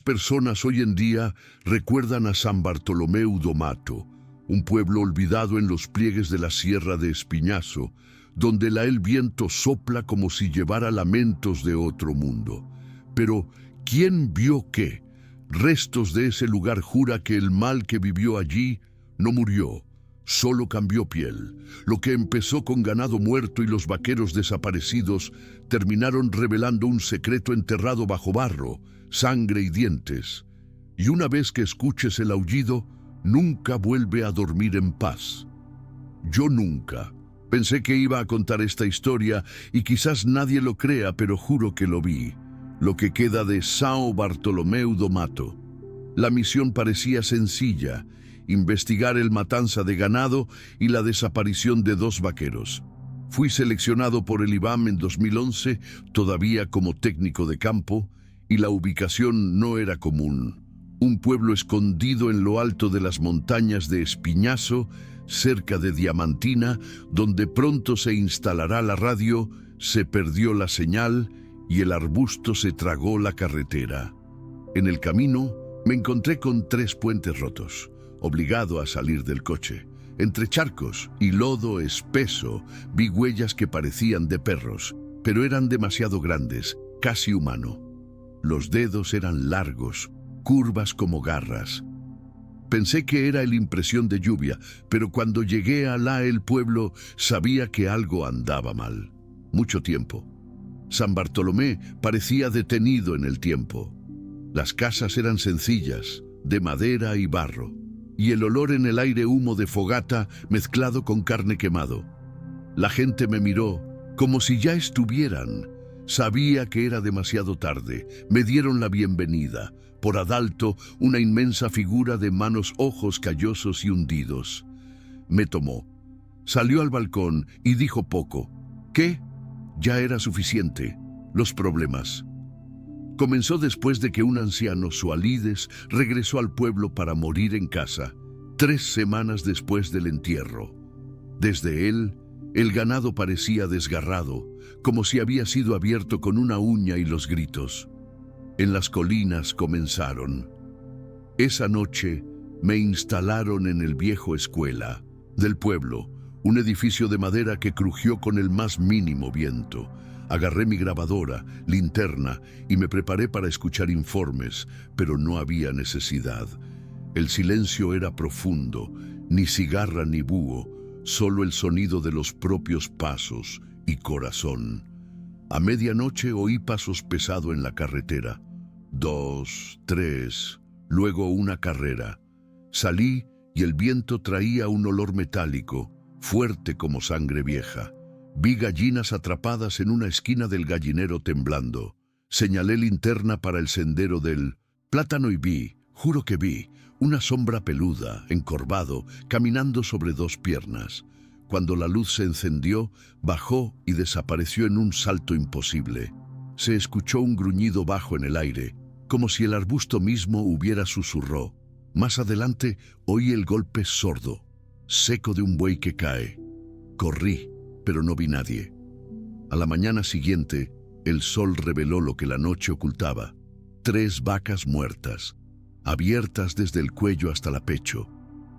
Personas hoy en día recuerdan a San Bartolomeu do Mato, un pueblo olvidado en los pliegues de la Sierra de Espiñazo, donde el viento sopla como si llevara lamentos de otro mundo. Pero, ¿quién vio qué? Restos de ese lugar jura que el mal que vivió allí no murió, solo cambió piel. Lo que empezó con ganado muerto y los vaqueros desaparecidos terminaron revelando un secreto enterrado bajo barro, sangre y dientes. Y una vez que escuches el aullido, nunca vuelve a dormir en paz. Yo nunca. Pensé que iba a contar esta historia y quizás nadie lo crea, pero juro que lo vi. Lo que queda de São Bartolomeu do Mato. La misión parecía sencilla: investigar el matanza de ganado y la desaparición de 2 vaqueros. Fui seleccionado por el IBAM en 2011, todavía como técnico de campo, y la ubicación no era común. Un pueblo escondido en lo alto de las montañas de Espiñazo, cerca de Diamantina, donde pronto se instalará la radio, se perdió la señal y el arbusto se tragó la carretera. En el camino me encontré con 3 puentes rotos, obligado a salir del coche. Entre charcos y lodo espeso vi huellas que parecían de perros, pero eran demasiado grandes, casi humano. Los dedos eran largos, curvas como garras. Pensé que era la impresión de lluvia, pero cuando llegué a el pueblo sabía que algo andaba mal. Mucho tiempo. San Bartolomé parecía detenido en el tiempo. Las casas eran sencillas, de madera y barro, y el olor en el aire humo de fogata mezclado con carne quemado. La gente me miró como si ya estuvieran. Sabía que era demasiado tarde. Me dieron la bienvenida. Por adalto, una inmensa figura de manos, ojos callosos y hundidos. Me tomó. Salió al balcón y dijo poco. ¿Qué? Ya era suficiente. Los problemas. Comenzó después de que un anciano, Sualides, regresó al pueblo para morir en casa, 3 semanas después del entierro. Desde él, el ganado parecía desgarrado, como si había sido abierto con una uña, y los gritos. En las colinas comenzaron. Esa noche me instalaron en el viejo escuela del pueblo, un edificio de madera que crujió con el más mínimo viento. Agarré mi grabadora, linterna y me preparé para escuchar informes, pero no había necesidad. El silencio era profundo, ni cigarra ni búho, solo el sonido de los propios pasos y corazón. A medianoche oí pasos pesados en la carretera. 2, 3, luego una carrera. Salí y el viento traía un olor metálico, fuerte como sangre vieja. Vi gallinas atrapadas en una esquina del gallinero temblando. Señalé linterna para el sendero del plátano y vi, juro que vi, una sombra peluda, encorvado, caminando sobre 2 piernas. Cuando la luz se encendió, bajó y desapareció en un salto imposible. Se escuchó un gruñido bajo en el aire, como si el arbusto mismo hubiera susurró. Más adelante oí el golpe sordo, seco de un buey que cae. Corrí, pero no vi nadie. A la mañana siguiente, el sol reveló lo que la noche ocultaba. 3 vacas muertas, abiertas desde el cuello hasta el pecho.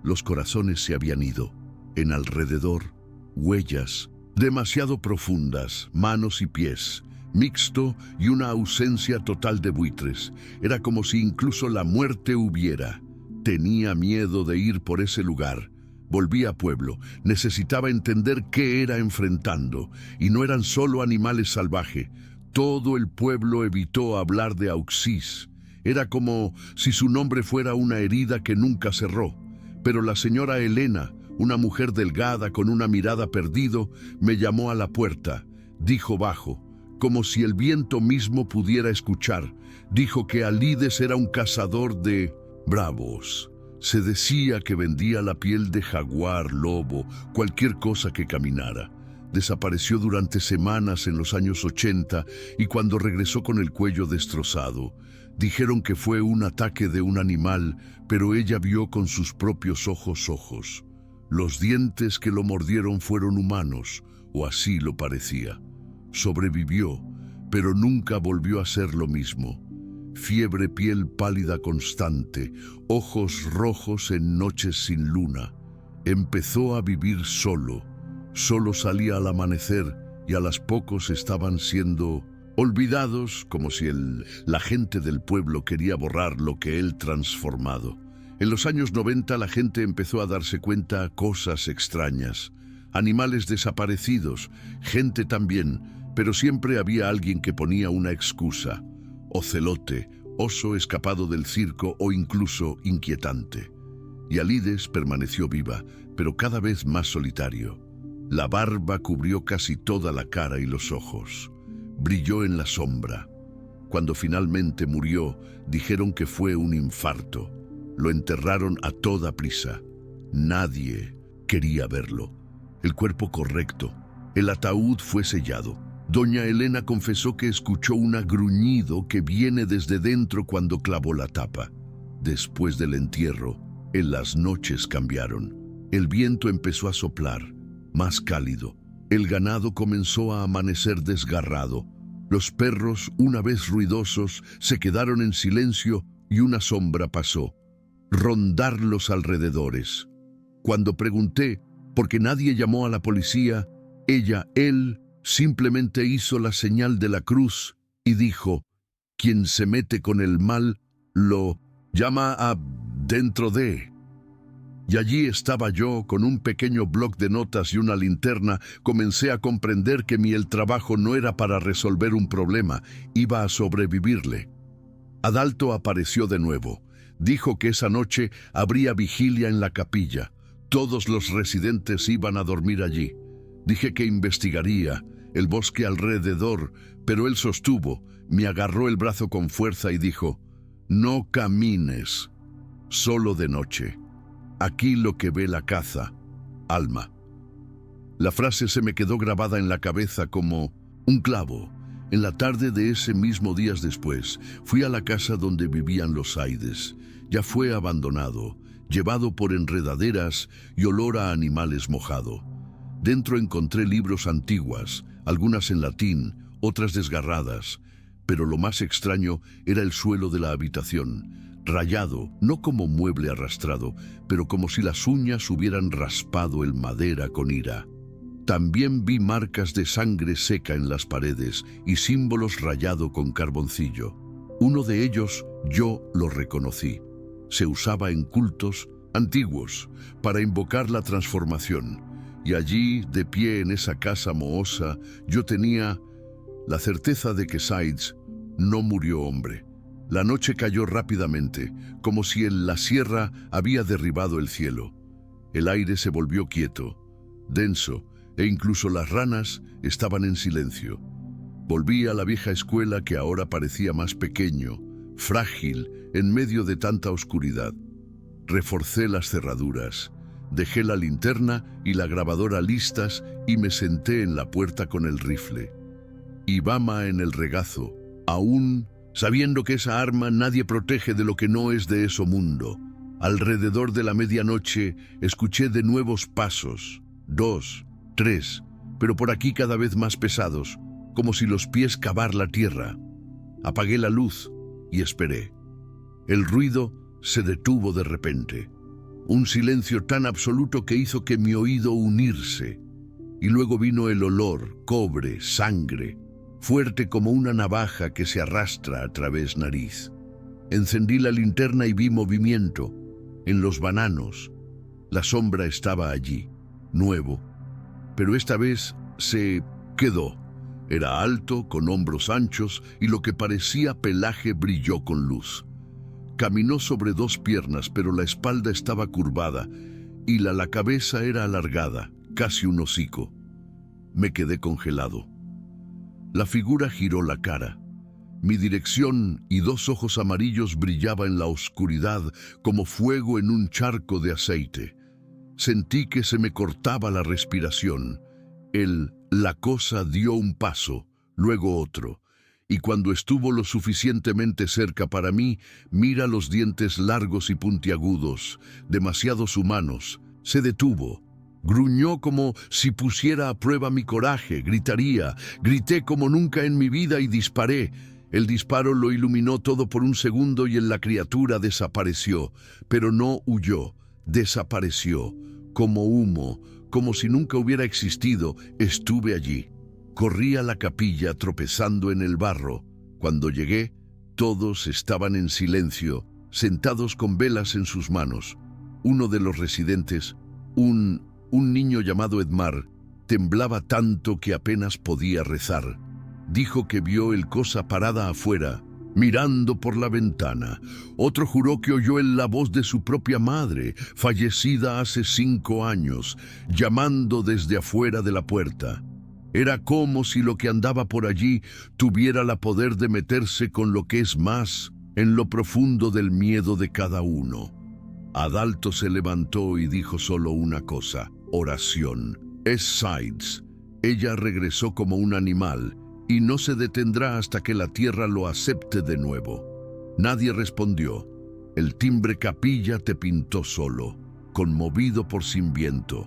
Los corazones se habían ido. En alrededor, huellas demasiado profundas, manos y pies, mixto y una ausencia total de buitres. Era como si incluso la muerte hubiera. Tenía miedo de ir por ese lugar. Volví a pueblo. Necesitaba entender qué era enfrentando. Y no eran solo animales salvajes. Todo el pueblo evitó hablar de Auxís. Era como si su nombre fuera una herida que nunca cerró. Pero la señora Elena, una mujer delgada con una mirada perdido, me llamó a la puerta. Dijo bajo, como si el viento mismo pudiera escuchar. Dijo que Alides era un cazador de bravos. Se decía que vendía la piel de jaguar, lobo, cualquier cosa que caminara. Desapareció durante semanas en los años 80 y cuando regresó con el cuello destrozado. Dijeron que fue un ataque de un animal, pero ella vio con sus propios ojos. Los dientes que lo mordieron fueron humanos, o así lo parecía. Sobrevivió, pero nunca volvió a ser lo mismo. fiebre, piel pálida constante, ojos rojos en noches sin luna. Empezó a vivir solo. Solo salía al amanecer y a las pocos estaban siendo olvidados, como si la gente del pueblo quería borrar lo que él transformado. En los años 90 la gente empezó a darse cuenta cosas extrañas. Animales desaparecidos, gente también, pero siempre había alguien que ponía una excusa. Ocelote, oso escapado del circo o incluso inquietante. Y Alides permaneció viva, pero cada vez más solitario. La barba cubrió casi toda la cara y los ojos. Brilló en la sombra. Cuando finalmente murió, dijeron que fue un infarto. Lo enterraron a toda prisa. Nadie quería verlo. El cuerpo correcto. El ataúd fue sellado. Doña Elena confesó que escuchó un gruñido que viene desde dentro cuando clavó la tapa. Después del entierro, las noches cambiaron. El viento empezó a soplar, más cálido. El ganado comenzó a amanecer desgarrado. Los perros, una vez ruidosos, se quedaron en silencio y una sombra pasó. Rondar los alrededores. Cuando pregunté por qué nadie llamó a la policía, él, simplemente hizo la señal de la cruz y dijo: quien se mete con el mal, lo llama a dentro de. Y allí estaba yo, con un pequeño bloc de notas y una linterna. Comencé a comprender que el trabajo no era para resolver un problema, iba a sobrevivirle. Adalto apareció de nuevo. Dijo que esa noche habría vigilia en la capilla. Todos los residentes iban a dormir allí. Dije que investigaría el bosque alrededor, pero él sostuvo, me agarró el brazo con fuerza y dijo: no camines, solo de noche. Aquí lo que ve la caza, alma. La frase se me quedó grabada en la cabeza como un clavo. En la tarde de ese mismo día después, fui a la casa donde vivían los Aides. Ya fue abandonado, llevado por enredaderas y olor a animales mojado. Dentro encontré libros antiguas, algunas en latín, otras desgarradas, pero lo más extraño era el suelo de la habitación, rayado, no como mueble arrastrado, pero como si las uñas hubieran raspado el madera con ira. También vi marcas de sangre seca en las paredes y símbolos rayado con carboncillo. Uno de ellos yo lo reconocí. Se usaba en cultos antiguos para invocar la transformación. Y allí, de pie en esa casa mohosa, yo tenía la certeza de que Sides no murió hombre. La noche cayó rápidamente, como si en la sierra había derribado el cielo. El aire se volvió quieto, denso, e incluso las ranas estaban en silencio. Volví a la vieja escuela que ahora parecía más pequeño, frágil, en medio de tanta oscuridad. Reforcé las cerraduras, dejé la linterna y la grabadora listas y me senté en la puerta con el rifle. Y Bama en el regazo, aún sabiendo que esa arma nadie protege de lo que no es de ese mundo. Alrededor de la medianoche escuché de nuevos pasos, 2, 3, pero por aquí cada vez más pesados, como si los pies cavar la tierra. Apagué la luz y esperé. El ruido se detuvo de repente. Un silencio tan absoluto que hizo que mi oído unirse. Y luego vino el olor, cobre, sangre, fuerte como una navaja que se arrastra a través nariz. Encendí la linterna y vi movimiento. En los bananos. La sombra estaba allí, nuevo. Pero esta vez se quedó. Era alto, con hombros anchos, y lo que parecía pelaje brilló con luz. Caminó sobre 2 piernas, pero la espalda estaba curvada, y la cabeza era alargada, casi un hocico. Me quedé congelado. La figura giró la cara. Mi dirección y 2 ojos amarillos brillaba en la oscuridad como fuego en un charco de aceite. Sentí que se me cortaba la respiración. La cosa dio un paso, luego otro, y cuando estuvo lo suficientemente cerca para mí, mira los dientes largos y puntiagudos, demasiados humanos, se detuvo. Gruñó como si pusiera a prueba mi coraje, grité como nunca en mi vida y disparé. El disparo lo iluminó todo por un segundo y la criatura desapareció, pero no huyó, desapareció, como humo, como si nunca hubiera existido. Estuve allí. Corrí a la capilla tropezando en el barro. Cuando llegué, todos estaban en silencio, sentados con velas en sus manos. Uno de los residentes, un niño llamado Edmar, temblaba tanto que apenas podía rezar. Dijo que vio el cosa parada afuera, mirando por la ventana. Otro juró que oyó la voz de su propia madre, fallecida hace 5 años, llamando desde afuera de la puerta. Era como si lo que andaba por allí tuviera la poder de meterse con lo que es más en lo profundo del miedo de cada uno. Adalto se levantó y dijo solo una cosa: oración. Es Sides. Ella regresó como un animal y no se detendrá hasta que la tierra lo acepte de nuevo. Nadie respondió. El timbre capilla te pintó solo, conmovido por sin viento.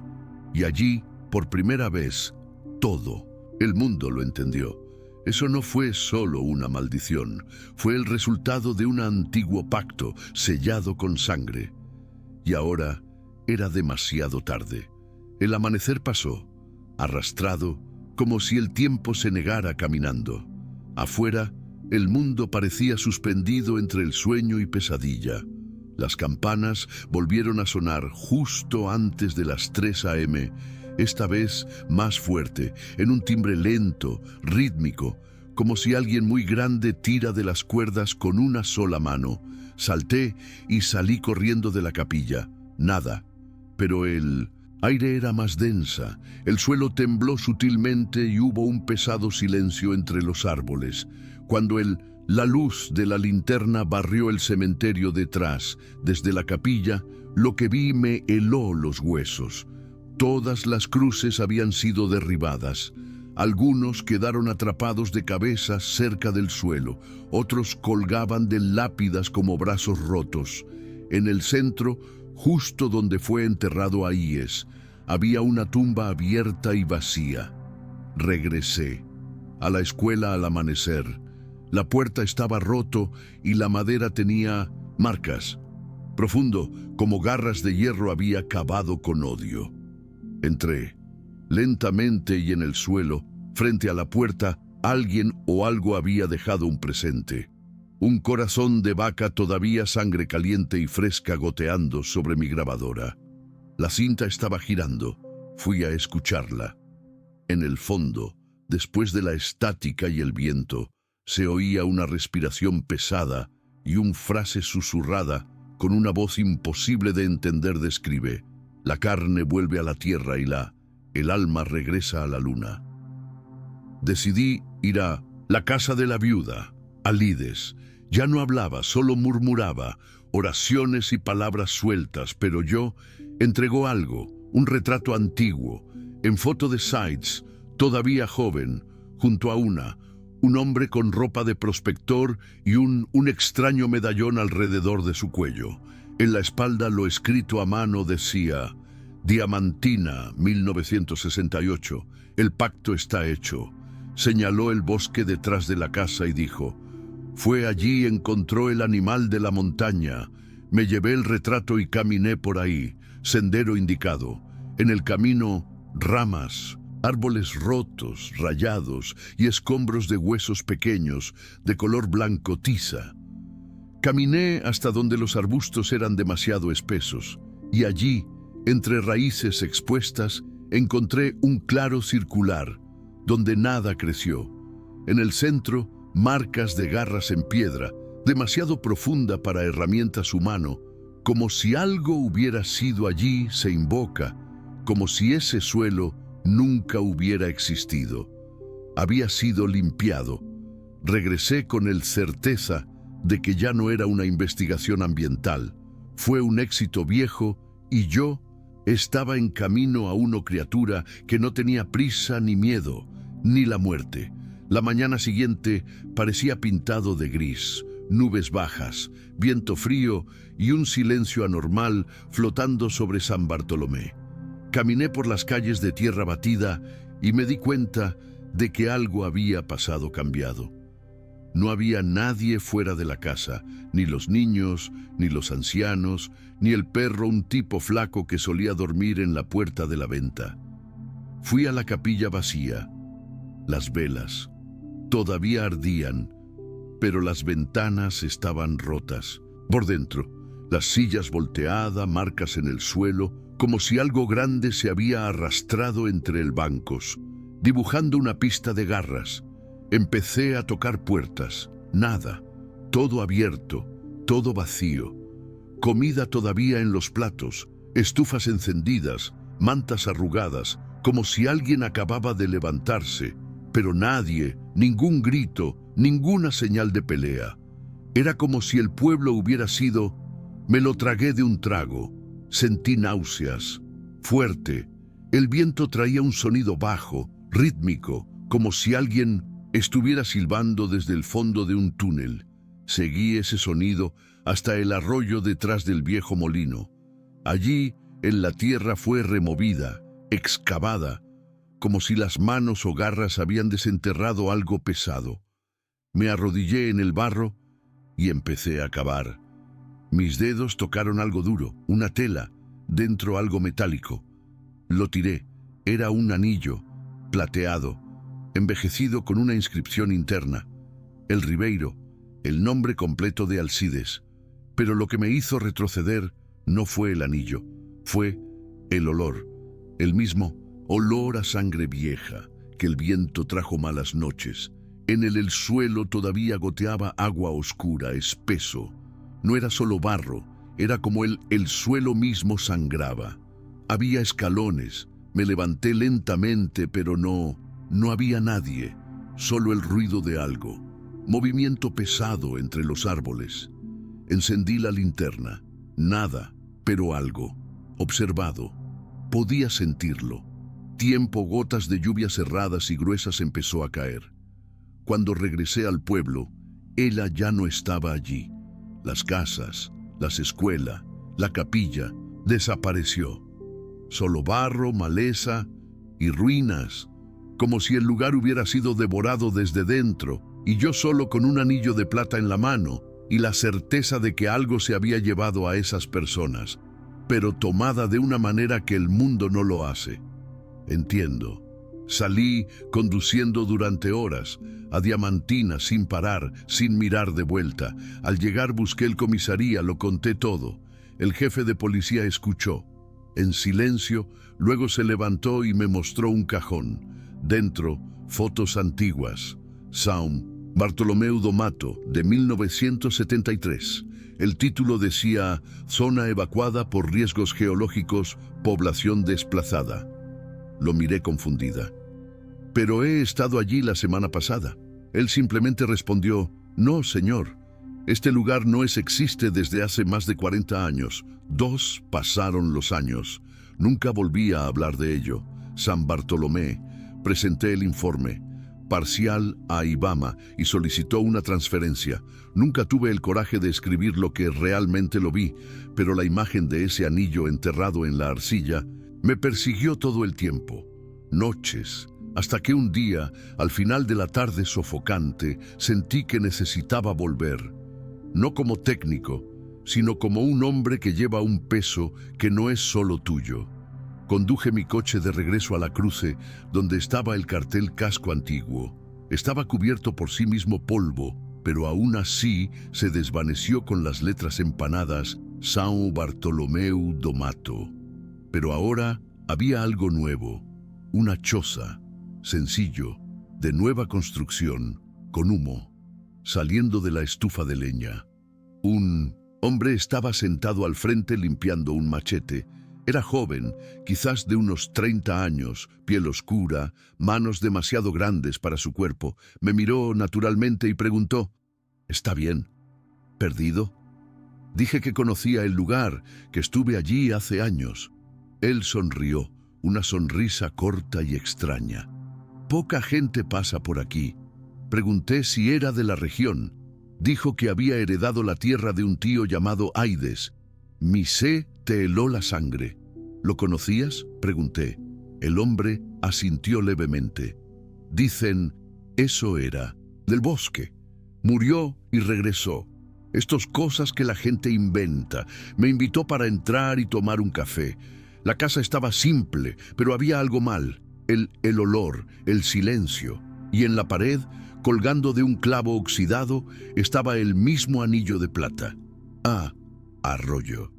Y allí, por primera vez, todo el mundo lo entendió. Eso no fue solo una maldición, fue el resultado de un antiguo pacto sellado con sangre. Y ahora era demasiado tarde. El amanecer pasó, arrastrado, como si el tiempo se negara caminando. Afuera, el mundo parecía suspendido entre el sueño y pesadilla. Las campanas volvieron a sonar justo antes de las 3 a.m., esta vez más fuerte, en un timbre lento, rítmico, como si alguien muy grande tira de las cuerdas con una sola mano. Salté y salí corriendo de la capilla. Nada, pero el aire era más densa, el suelo tembló sutilmente y hubo un pesado silencio entre los árboles. Cuando la luz de la linterna barrió el cementerio detrás, desde la capilla, lo que vi me heló los huesos. Todas las cruces habían sido derribadas. Algunos quedaron atrapados de cabeza cerca del suelo, otros colgaban de lápidas como brazos rotos. En el centro, justo donde fue enterrado Ahíes, había una tumba abierta y vacía. Regresé a la escuela al amanecer. La puerta estaba roto y la madera tenía marcas. Profundo, como garras de hierro había cavado con odio. Entré. Lentamente y en el suelo, frente a la puerta, alguien o algo había dejado un presente. Un corazón de vaca todavía sangre caliente y fresca goteando sobre mi grabadora. La cinta estaba girando. Fui a escucharla. En el fondo, después de la estática y el viento, se oía una respiración pesada y una frase susurrada con una voz imposible de entender describe: la carne vuelve a la tierra y el alma regresa a la luna. Decidí ir a la casa de la viuda, a Lides. Ya no hablaba, solo murmuraba, oraciones y palabras sueltas, pero entregó algo, un retrato antiguo, en foto de Sides, todavía joven, junto a un hombre con ropa de prospector y un extraño medallón alrededor de su cuello. En la espalda lo escrito a mano decía: Diamantina, 1968, el pacto está hecho. Señaló el bosque detrás de la casa y dijo: fue allí, encontró el animal de la montaña. Me llevé el retrato y caminé por ahí, sendero indicado. En el camino, ramas, árboles rotos, rayados y escombros de huesos pequeños, de color blanco tiza. Caminé hasta donde los arbustos eran demasiado espesos, y allí, entre raíces expuestas, encontré un claro circular, donde nada creció. En el centro, marcas de garras en piedra, demasiado profunda para herramientas humano, como si algo hubiera sido allí, se invoca, como si ese suelo nunca hubiera existido. Había sido limpiado. Regresé con la certeza de que ya no era una investigación ambiental. Fue un éxito viejo y yo estaba en camino a una criatura que no tenía prisa ni miedo, ni la muerte. La mañana siguiente parecía pintado de gris, nubes bajas, viento frío y un silencio anormal flotando sobre San Bartolomé. Caminé por las calles de tierra batida y me di cuenta de que algo había pasado cambiado. No había nadie fuera de la casa, ni los niños, ni los ancianos, ni el perro, un tipo flaco que solía dormir en la puerta de la venta. Fui a la capilla vacía. Las velas todavía ardían, pero las ventanas estaban rotas. Por dentro, las sillas volteadas, marcas en el suelo, como si algo grande se había arrastrado entre el bancos, dibujando una pista de garras. Empecé a tocar puertas. Nada. Todo abierto, todo vacío. Comida todavía en los platos, estufas encendidas, mantas arrugadas, como si alguien acababa de levantarse, pero nadie, ningún grito, ninguna señal de pelea. Era como si el pueblo hubiera sido... Me lo tragué de un trago. Sentí náuseas. Fuerte. El viento traía un sonido bajo, rítmico, como si alguien estuviera silbando desde el fondo de un túnel. Seguí ese sonido hasta el arroyo detrás del viejo molino. Allí, en la tierra fue removida, excavada, como si las manos o garras habían desenterrado algo pesado. Me arrodillé en el barro y empecé a cavar. Mis dedos tocaron algo duro, una tela, dentro algo metálico. Lo tiré. Era un anillo, plateado, envejecido con una inscripción interna. El Ribeiro, el nombre completo de Alcides. Pero lo que me hizo retroceder no fue el anillo, fue el olor. El mismo olor a sangre vieja que el viento trajo malas noches. En el suelo todavía goteaba agua oscura, espeso. No era solo barro, era como el suelo mismo sangraba. Había escalones. Me levanté lentamente, pero no había nadie, solo el ruido de algo. Movimiento pesado entre los árboles. Encendí la linterna. Nada, pero algo. Observado. Podía sentirlo. Tiempo, gotas de lluvia cerradas y gruesas empezó a caer. Cuando regresé al pueblo, ella ya no estaba allí. Las casas, las escuelas, la capilla, desapareció. Solo barro, maleza y ruinas, como si el lugar hubiera sido devorado desde dentro, y yo solo con un anillo de plata en la mano y la certeza de que algo se había llevado a esas personas, pero tomada de una manera que el mundo no lo hace. Entiendo. Salí conduciendo durante horas, a Diamantina, sin parar, sin mirar de vuelta. Al llegar busqué el comisaría, lo conté todo. El jefe de policía escuchó. En silencio, luego se levantó y me mostró un cajón. Dentro, fotos antiguas. São Bartolomeu do Mato, de 1973. El título decía: Zona evacuada por riesgos geológicos, población desplazada. Lo miré confundida. Pero he estado allí la semana pasada. Él simplemente respondió: No, señor. Este lugar no existe desde hace más de 40 años. 2 pasaron los años. Nunca volví a hablar de ello. San Bartolomé. Presenté el informe parcial a IBAMA y solicitó una transferencia. Nunca tuve el coraje de escribir lo que realmente lo vi, pero la imagen de ese anillo enterrado en la arcilla me persiguió todo el tiempo. Noches, hasta que un día, al final de la tarde sofocante, sentí que necesitaba volver. No como técnico, sino como un hombre que lleva un peso que no es solo tuyo. Conduje mi coche de regreso a la cruce, donde estaba el cartel Casco Antiguo. Estaba cubierto por sí mismo polvo, pero aún así se desvaneció con las letras empanadas São Bartolomeu do Mato. Pero ahora había algo nuevo, una choza, sencillo, de nueva construcción, con humo, saliendo de la estufa de leña. Un hombre estaba sentado al frente limpiando un machete. Era joven, quizás de unos 30 años, piel oscura, manos demasiado grandes para su cuerpo. Me miró naturalmente y preguntó: ¿Está bien? ¿Perdido? Dije que conocía el lugar, que estuve allí hace años. Él sonrió, una sonrisa corta y extraña. Poca gente pasa por aquí. Pregunté si era de la región. Dijo que había heredado la tierra de un tío llamado Aides. Mi sé te heló la sangre. ¿Lo conocías?, pregunté. El hombre asintió levemente. Dicen, eso era, del bosque. Murió y regresó. Estas cosas que la gente inventa. Me invitó para entrar y tomar un café. La casa estaba simple, pero había algo mal. El olor, el silencio. Y en la pared, colgando de un clavo oxidado, estaba el mismo anillo de plata. Ah, Arroyo.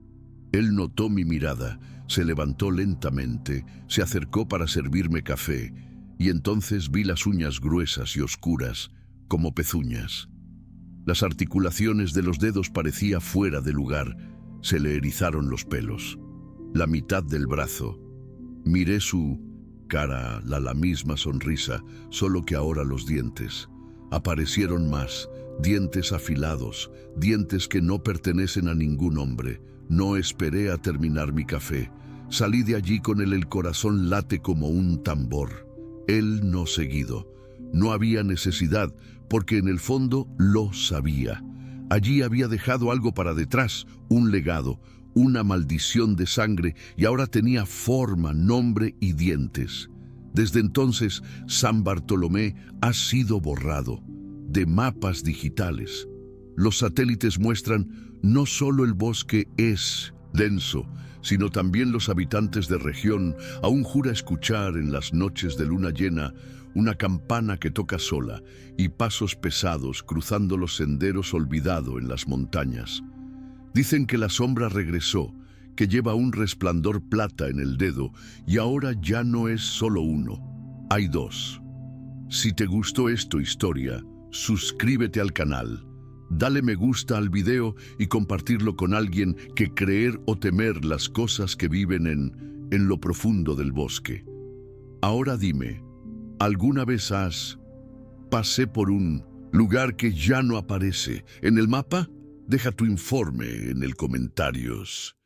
Él notó mi mirada, se levantó lentamente, se acercó para servirme café, y entonces vi las uñas gruesas y oscuras, como pezuñas. Las articulaciones de los dedos parecía fuera de lugar, se le erizaron los pelos. La mitad del brazo. Miré su cara, la misma sonrisa, solo que ahora los dientes. Aparecieron más, dientes afilados, dientes que no pertenecen a ningún hombre. No esperé a terminar mi café. Salí de allí con el corazón late como un tambor. Él no seguido. No había necesidad, porque en el fondo lo sabía. Allí había dejado algo para detrás, un legado, una maldición de sangre, y ahora tenía forma, nombre y dientes. Desde entonces, San Bartolomé ha sido borrado de mapas digitales. Los satélites muestran no solo el bosque es denso, sino también los habitantes de región. Aún jura escuchar en las noches de luna llena una campana que toca sola y pasos pesados cruzando los senderos olvidado en las montañas. Dicen que la sombra regresó, que lleva un resplandor plata en el dedo y ahora ya no es solo uno, hay dos. Si te gustó esta historia, suscríbete al canal, dale me gusta al video y compartirlo con alguien que creer o temer las cosas que viven en lo profundo del bosque. Ahora dime, ¿alguna vez pasé por un lugar que ya no aparece en el mapa? Deja tu informe en el comentarios.